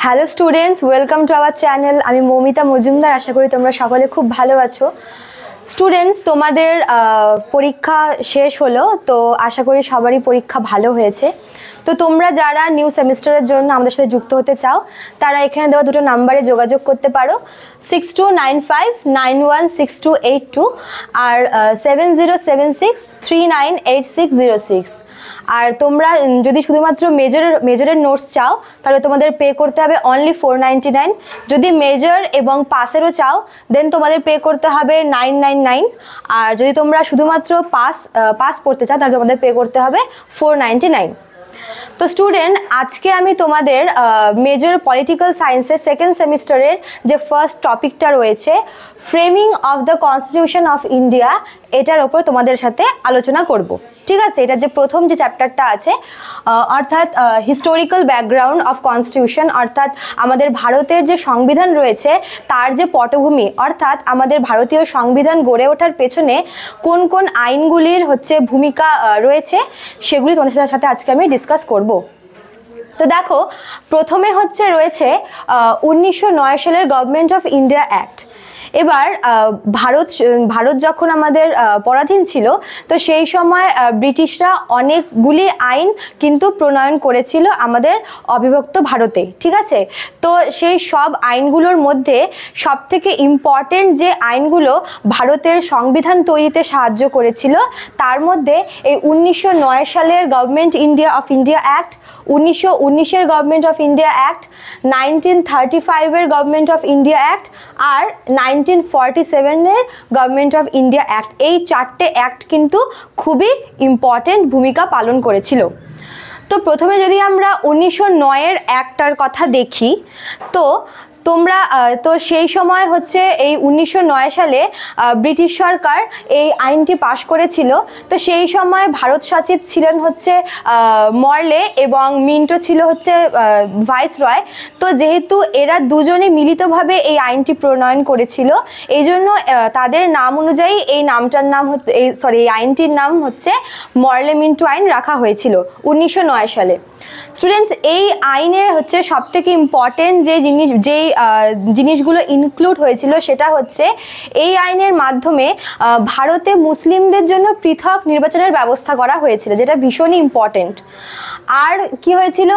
Hello students, welcome to our channel. আমি মৌমিতা মজুমদার। আশা করি তোমরা সকলে খুব ভালো আছো। স্টুডেন্টস, তোমাদের পরীক্ষা শেষ হলো, তো আশা করি সবারই পরীক্ষা ভালো হয়েছে। তো তোমরা যারা নিউ সেমিস্টারের জন্য আমাদের সাথে যুক্ত হতে চাও, তারা এখানে দেওয়া দুটো নাম্বারে যোগাযোগ করতে পারো, 6295916282 আর 7076398606। আর তোমরা যদি শুধুমাত্র মেজরের নোটস চাও, তাহলে তোমাদের পে করতে হবে অনলি 499। যদি মেজর এবং পাসেরও চাও, দেন তোমাদের পে করতে হবে 999। আর যদি তোমরা শুধুমাত্র পাস পড়তে চাও, তাহলে তোমাদের পে করতে হবে 499। তো স্টুডেন্ট, আজকে আমি তোমাদের মেজর পলিটিক্যাল সায়েন্সের সেকেন্ড সেমিস্টারের যে ফার্স্ট টপিকটা রয়েছে, framing of the constitution of India, এটার ওপর তোমাদের সাথে আলোচনা করব। ঠিক আছে, এটা যে প্রথম যে চ্যাপ্টারটা আছে, অর্থাৎ হিস্টোরিক্যাল ব্যাকগ্রাউন্ড অফ কনস্টিটিউশন, অর্থাৎ আমাদের ভারতের যে সংবিধান রয়েছে তার যে পটভূমি, অর্থাৎ আমাদের ভারতীয় সংবিধান গড়ে ওঠার পেছনে কোন কোন আইনগুলির ভূমিকা রয়েছে, সেগুলি তোমাদের সাথে আজকে আমি ডিসকাস করব। তো দেখো, প্রথমে রয়েছে 1909 সালের গভর্নমেন্ট অফ ইন্ডিয়া অ্যাক্ট। এবার ভারত যখন আমাদের পরাধীন ছিল, তো সেই সময় ব্রিটিশরা অনেকগুলি আইন কিন্তু প্রণয়ন করেছিল আমাদের অবিভক্ত ভারতে। ঠিক আছে, তো সেই সব আইনগুলোর মধ্যে সবথেকে ইম্পর্টেন্ট যে আইনগুলো ভারতের সংবিধান তৈরিতে সাহায্য করেছিল, তার মধ্যে এই 1909 সালের গভর্নমেন্ট অফ ইন্ডিয়া অ্যাক্ট, 1919-এর গভর্নমেন্ট অফ ইন্ডিয়া অ্যাক্ট, 1935-এর গভর্নমেন্ট অফ ইন্ডিয়া অ্যাক্ট আর 1947-এর গভর্নমেন্ট অফ ইন্ডিয়া অ্যাক্ট, এই চারটে অ্যাক্ট কিন্তু খুবই ইম্পর্টেন্ট ভূমিকা পালন করেছিল। তো প্রথমে যদি আমরা 1909-এর অ্যাক্টটার কথা দেখি, তো সেই সময় এই 1909 সালে ব্রিটিশ সরকার এই আইনটি পাশ করেছিল। তো সেই সময় ভারত সচিব ছিলেন মরলে এবং মিন্টো ছিল ভাইসরয়। তো যেহেতু এরা দুজনে মিলিতভাবে এই আইনটি প্রণয়ন করেছিল, এই জন্য তাদের নাম অনুযায়ী এই আইনটির নাম মরলে মিন্টো আইন রাখা হয়েছিল 1909 সালে। স্টুডেন্টস, এই আইনের সবথেকে ইম্পর্টেন্ট যেই জিনিসগুলো ইনক্লুড হয়েছিল, সেটা এই আইনের মাধ্যমে ভারতে মুসলিমদের জন্য পৃথক নির্বাচনের ব্যবস্থা করা হয়েছিল, যেটা ভীষণই ইম্পর্টেন্ট। আর কি হয়েছিল,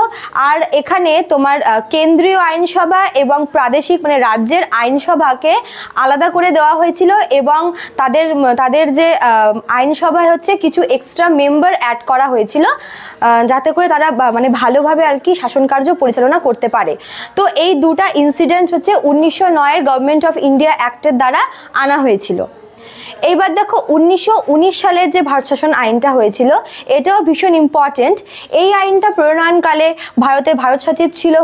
আর এখানে তোমার কেন্দ্রীয় আইনসভা এবং প্রাদেশিক রাজ্যের আইনসভাকে আলাদা করে দেওয়া হয়েছিল, এবং তাদের যে আইনসভায় কিছু এক্সট্রা মেম্বার অ্যাড করা হয়েছিল, যাতে করে তারা ভালোভাবে আর কি শাসন কার্য পরিচালনা করতে পারে। তো এই দুটা ইনসিডেন্ট 1909-এর গভর্নমেন্ট অফ ইন্ডিয়া অ্যাক্টের দ্বারা আনা হয়েছিল। এইবার দেখো, 1919 সালের যে ভারত শাসন আইনটা হয়েছিল, এটাও ভীষণ ইম্পর্টেন্ট। এই আইনটা প্রণয়নকালে ভারত সচিব ছিল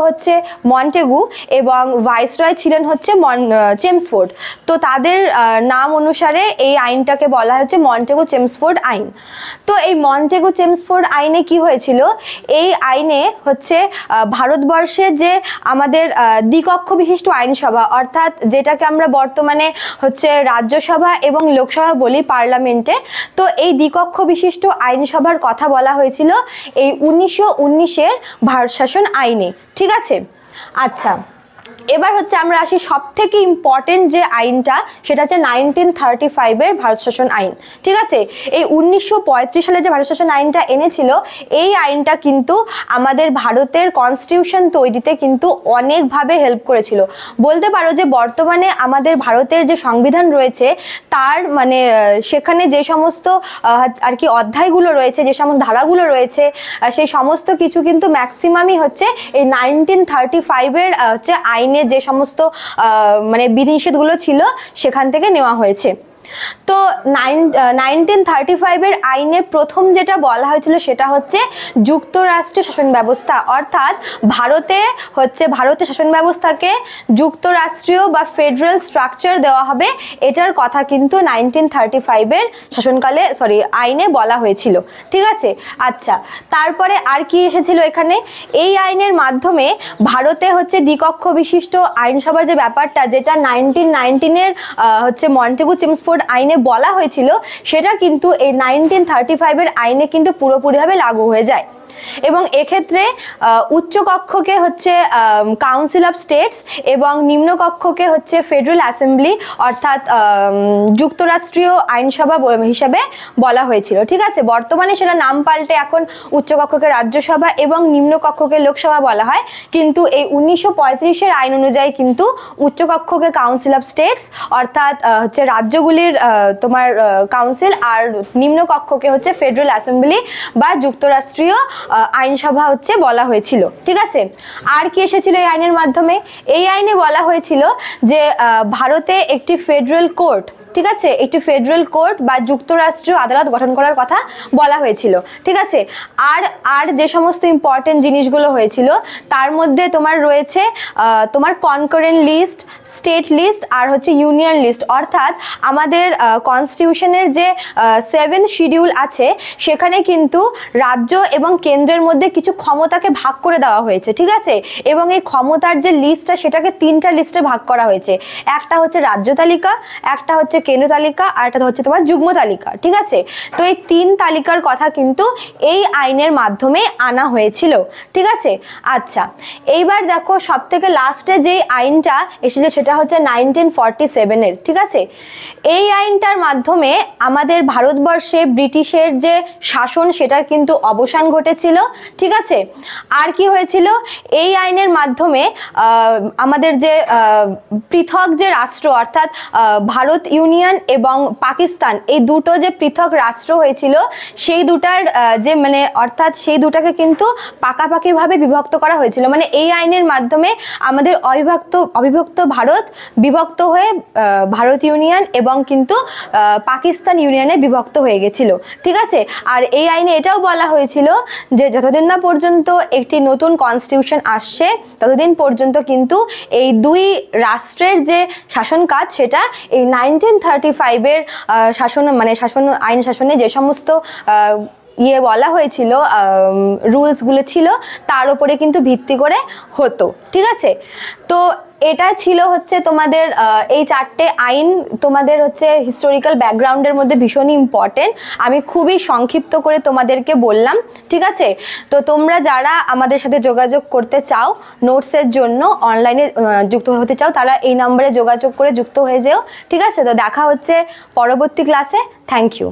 মন্টেগু এবং ভাইসরয় ছিলেন চেমসফোর্ড। তো তাদের নাম অনুসারে এই আইনটাকে বলা হচ্ছে মন্টেগু চেমসফোর্ড আইন। তো এই মন্টেগু চেমসফোর্ড আইনে কি হয়েছিল, এই আইনে ভারতবর্ষের যে আমাদের দ্বিকক্ষ বিশিষ্ট আইনসভা, অর্থাৎ যেটাকে আমরা বর্তমানে রাজ্যসভা এবং লোকসভা বলি, পার্লামেন্টে, তো এই দ্বিকক্ষ বিশিষ্ট আইনসভার কথা বলা হয়েছিল এই 1919-এর ভারত শাসন আইনে। ঠিক আছে, আচ্ছা, এবার আমরা আসি সব থেকে ইম্পর্টেন্ট যে আইনটা, সেটা 1935-এর ভারত শাসন আইন। ঠিক আছে, এই 1935 সালে যে ভারত শাসন আইনটা এনেছিল, এই আইনটা কিন্তু আমাদের ভারতের কনস্টিটিউশন তৈরিতে কিন্তু অনেকভাবে হেল্প করেছিল। বলতে পারো যে বর্তমানে আমাদের ভারতের যে সংবিধান রয়েছে, তার সেখানে যে সমস্ত আর কি অধ্যায়গুলো রয়েছে, যে সমস্ত ধারাগুলো রয়েছে, সেই সমস্ত কিছু কিন্তু ম্যাক্সিমামই এই 1935-এর আইনের যে সমস্ত বিধিনিষেধগুলো ছিল, সেখান থেকে নেওয়া হয়েছে। তো 1935-এর আইনে প্রথম যেটা বলা হয়েছিল, সেটা যুক্তরাষ্ট্রের শাসন ব্যবস্থা, অর্থাৎ ভারতের শাসন ব্যবস্থাকে যুক্তরাষ্ট্রীয় বা ফেডারেল স্ট্রাকচার দেওয়া হবে, এটার কথা কিন্তু 1935-এর শাসনকালে আইনে বলা হয়েছিল। ঠিক আছে, আচ্ছা, তারপরে আর কি এসেছিল এখানে, এই আইনের মাধ্যমে ভারতে দ্বিকক্ষ বিশিষ্ট আইনসভার যে ব্যাপারটা, যেটা 1919-এর মন্টেগু চেমসফোর্ড আইনে বলা হয়েছিল, সেটা কিন্তু এই 1935-এর আইনে কিন্তু পুরোপুরিভাবে লাগু হয়ে যায়। এবং এক্ষেত্রে উচ্চ কক্ষকে হচ্ছে কাউন্সিল অফ স্টেটস এবং নিম্ন কক্ষকে হচ্ছে ফেডারেল অ্যাসেম্বলি অর্থাৎ যুক্তরাষ্ট্রীয় আইনসভা হিসেবে বলা হয়েছিল। ঠিক আছে, বর্তমানে সেটা নাম পাল্টে এখন উচ্চ কক্ষকে রাজ্যসভা এবং নিম্ন কক্ষকে লোকসভা বলা হয়, কিন্তু এই 1935-এর আইন অনুযায়ী কিন্তু উচ্চ কক্ষকে কাউন্সিল অফ স্টেটস অর্থাৎ হচ্ছে রাজ্যগুলির তোমার কাউন্সিল, আর নিম্ন কক্ষকে হচ্ছে ফেডারেল অ্যাসেম্বলি বা যুক্তরাষ্ট্রীয় আইনসভা হচ্ছে বলা হয়েছিল। ঠিক আছে, আর কি এসেছিল এই আইনের মাধ্যমে? এই আইনে বলা হয়েছিল যে ভারতে একটি ফেডারেল কোর্ট, ঠিক আছে, একটি ফেডারেল কোর্ট বা যুক্তরাষ্ট্রীয় আদালত গঠন করার কথা বলা হয়েছিল। ঠিক আছে, আর যে সমস্ত ইম্পর্টেন্ট জিনিসগুলো হয়েছিল তার মধ্যে তোমার রয়েছে তোমার কনকারেন্ট লিস্ট, স্টেট লিস্ট আর হচ্ছে ইউনিয়ন লিস্ট, অর্থাৎ আমাদের কনস্টিটিউশনের যে 7th শিডিউল আছে সেখানে কিন্তু রাজ্য এবং কেন্দ্রের মধ্যে কিছু ক্ষমতাকে ভাগ করে দেওয়া হয়েছে। ঠিক আছে, এবং এই ক্ষমতার যে লিস্টটা সেটাকে 3টা লিস্টে ভাগ করা হয়েছে, একটা হচ্ছে রাজ্য তালিকা, একটা হচ্ছে কেন্দ্র তালিকা, আর একটা হচ্ছে তোমার যুগ্ম তালিকা। ঠিক আছে, তো এই 3 তালিকার কথা কিন্তু এই আইনের মাধ্যমে আনা হয়েছিল। ঠিক আছে, আচ্ছা এইবার দেখো সব থেকে লাস্টে যে আইনটা এসেছিল সেটা হচ্ছে 1947-এর। ঠিক আছে, এই আইনটার মাধ্যমে আমাদের ভারতবর্ষে ব্রিটিশের যে শাসন সেটার কিন্তু অবসান ঘটেছিল। ঠিক আছে, আর কি হয়েছিল? এই আইনের মাধ্যমে আমাদের যে পৃথক যে রাষ্ট্র অর্থাৎ ভারত ইউনিয়ন এবং পাকিস্তান, এই দুটো যে পৃথক রাষ্ট্র হয়েছিল সেই দুটার যে মানে অর্থাৎ সেই দুটাকে কিন্তু পাকাপাকিভাবে বিভক্ত করা হয়েছিল। মানে এই আইনের মাধ্যমে আমাদের অবিভক্ত ভারত বিভক্ত হয়ে ভারত ইউনিয়ন এবং কিন্তু পাকিস্তান ইউনিয়নে বিভক্ত হয়ে গেছিল। ঠিক আছে, আর এই আইনে এটাও বলা হয়েছিল যে যতদিন না পর্যন্ত একটি নতুন কনস্টিটিউশন আসছে ততদিন পর্যন্ত কিন্তু এই দুই রাষ্ট্রের যে শাসন কাজ সেটা এই 1935-এর আইন শাসনে যে সমস্ত বলা হয়েছিল রুলসগুলো ছিল তার উপরে কিন্তু ভিত্তি করে হতো। ঠিক আছে, তো এটা ছিল হচ্ছে তোমাদের এই 4টে আইন তোমাদের হচ্ছে হিস্টোরিক্যাল ব্যাকগ্রাউন্ডের মধ্যে ভীষণই ইম্পর্টেন্ট। আমি খুবই সংক্ষিপ্ত করে তোমাদেরকে বললাম। ঠিক আছে, তো তোমরা যারা আমাদের সাথে যোগাযোগ করতে চাও নোটসের জন্য, অনলাইনে যুক্ত হতে চাও, তারা এই নম্বরে যোগাযোগ করে যুক্ত হয়ে যেও। ঠিক আছে, তো দেখা হচ্ছে পরবর্তী ক্লাসে। Thank you.